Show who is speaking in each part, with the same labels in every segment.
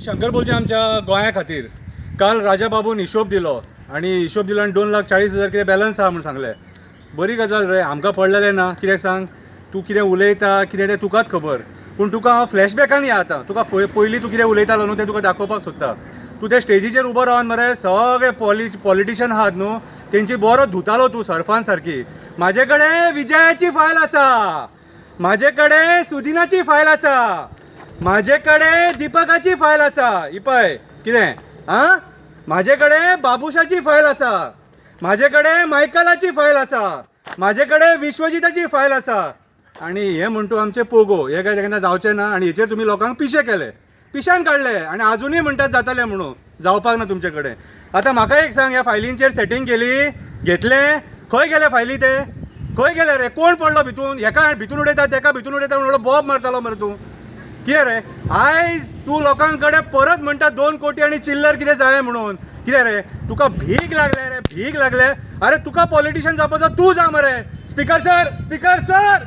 Speaker 1: शंकरपोलच्या आमच्या गोंया खातीर काल राजाबाबून हिशोब दिलो आनी हिशोब दिलो आनी 2,40,000 कितें बॅलन्स आहा म्हूण सांगलें. बरी गजाल रे, आमकां पडलेलें ना. कित्याक सांग, तूं कितें उलयता कितें तें तुकाच खबर. पूण तुका हांव फ्लॅशबॅकान या आतां. तुका पयलीं तूं कितें उलयतालो न्हू तें तुका दाखोवपाक सोदता. तूं ते स्टेजीचेर उबो रावन मरे सगळे पॉलिटिशियन आहात न्हू तेंची बरो धुतालो तूं सरफान सारकी. म्हाजे कडेन विजयाची फायल आसा, म्हाजे कडेन सुदिनाची फायल आसा, म्हाजे कडेन दिपकाची फायल आसा. ही पळय कितें आं, म्हाजे कडेन बाबुशाची फायल आसा, म्हाजे कडेन मायकलाची फायल आसा, म्हाजे कडेन विश्वजिताची फायल आसा. आनी हे म्हणटू आमचे पोगो हे काय केन्ना जावचें ना. आनी हेचेर तुमी लोकांक पिशे केले, पिशान काडले आनी आजुनूय म्हणटात जातालें म्हणून. जावपाक ना तुमचे कडेन. आतां म्हाका एक सांग, ह्या फायलींचेर सेटींग केली, घेतले, खंय गेले फायली ते, खंय गेले रे? कोण पडलो भितून? हेका भितून उडयता तेका भितून उडयता म्हणून बॉब मारतालो मरे तूं. कितें रे आयज तूं लोकां कडेन परत म्हणटा 2 कोटी आनी चिल्लर कितें जाय म्हणून? कितें रे तुका भीक लागले रे, भीक लागले? अरे तुका पॉलिटिशियन जावपाचो तूं जा मरे. स्पिकर सर, स्पिकर सर,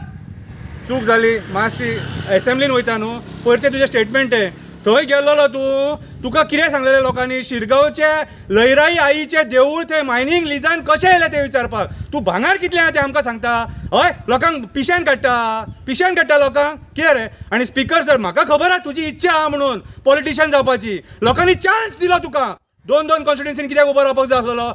Speaker 1: चूक जाली मातशी. एसेंब्लीन वयता न्हू, पयरचे तुजें स्टेटमेंट आहे, थंय गेल्लो तूं. तुका कितें सांगलेलें लोकांनी? शिरगांवचे लयराई आईचे देवूळ थंय मायनींग लिजान कशें येलें तें विचारपाक. तूं भांगार कितलें आहा तें आमकां सांगता? हय, लोकांक पिश्यान काडटा लोकांक. कितें रे? आनी स्पिकर सर, म्हाका खबर आहा तुजी इच्छा आहा म्हणून पॉलिटिशियन जावपाची. लोकांनी चान्स दिलो तुका. 2 कॉन्स्टिट्युन्सीन कित्याक उबो रावपाक जाय आसलेलो?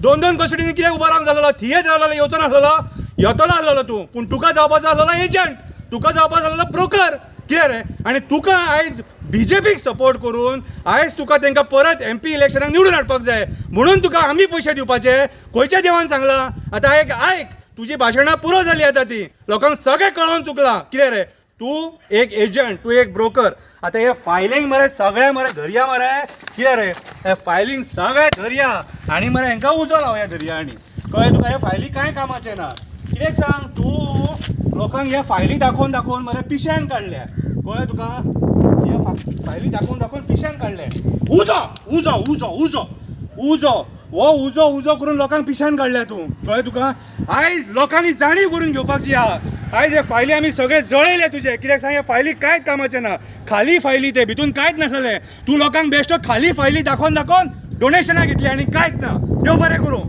Speaker 1: 2 कॉन्स्टिट्युन्सीन कित्याक उबो रावंक जाय? थियेत रावलेलो, येवचो नासलेलो? येतलो आसलेलो तूं. पूण तुका जावपाचो आसलेलो एजंट, तुका जावपाचो आसलेलो ब्रोकर. कितें रे? आनी तुका आयज बीजेपीक सपोर्ट करून आयज तुका तांकां परत MP इलेक्शनाक निवडून हाडपाक जाय म्हणून तुका आमी पयशे दिवपाचे. खंयच्या देवान सांगलां? आतां आयक, तुजी भाशणां पुरो जाली आतां ती. लोकांक सगळें कळोवन चुकलां. कितें रे? तूं एक एजंट, तूं एक ब्रोकर. आतां हे फायलींग मरे सगळें मरे धरया मरे. कितें रे? हे फायलींग सगळें धरया आनी मरे हांकां उजो लावया धरया. आनी कळ्ळें तुका? हे फायली कांय कामाचें ना. कित्याक सांग, तूं लोकांक हे फायली दाखोवन मरे पिश्यान काडल्या. कळ्ळें तुका? हे फायली दाखोवन पिश्यान काडले. उजो उजो उजो उजो उजो हो उजो उजो करून लोकांक पिश्यान काडल्या तूं. कळ्ळें तुका? आयज लोकांनी जाणीव करून घेवपाची आहा. आयज हे फायली आमी सगळे जळयले तुजे. कित्याक सांग, हे फायली कांयच कामाचे ना. खाली फायली ते, भितून कांयच नासलेलें. तूं लोकांक बेश्टो खाली फायली दाखोवन डोनेशनां घेतली आनी कांयच ना. देव बरें करूं.